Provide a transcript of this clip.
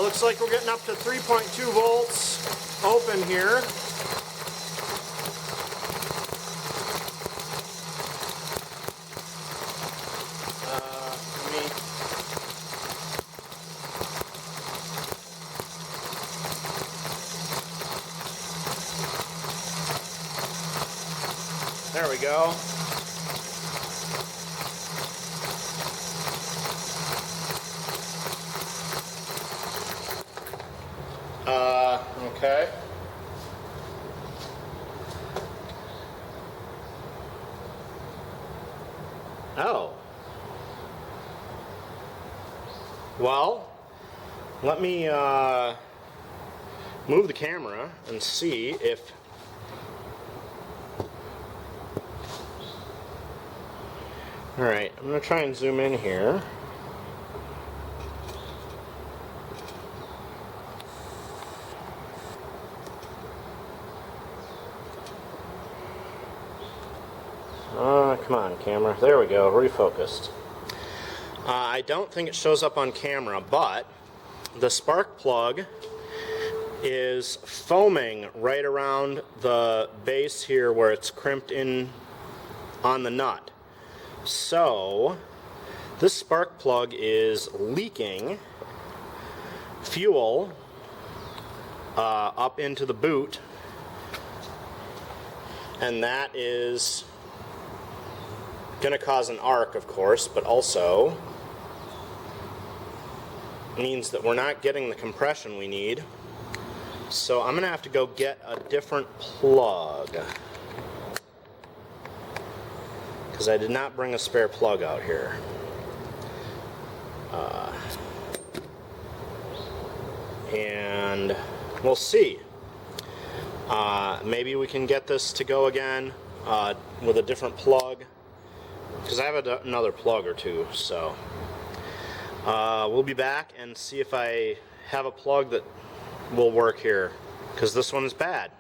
Looks like we're getting up to 3.2 volts open here. There we go. Okay. Oh. Well, let me move the camera and see if Alright, I'm going to try and zoom in here. Come on, camera. There we go, refocused. I don't think it shows up on camera, but the spark plug is foaming right around the base here where it's crimped in on the nut. So, this spark plug is leaking fuel up into the boot, and that is going to cause an arc, of course, but also means that we're not getting the compression we need. So I'm going to have to go get a different plug, because I did not bring a spare plug out here. And we'll see. Maybe we can get this to go again with a different plug, because I have another plug or two. So we'll be back and see if I have a plug that will work here, because this one is bad.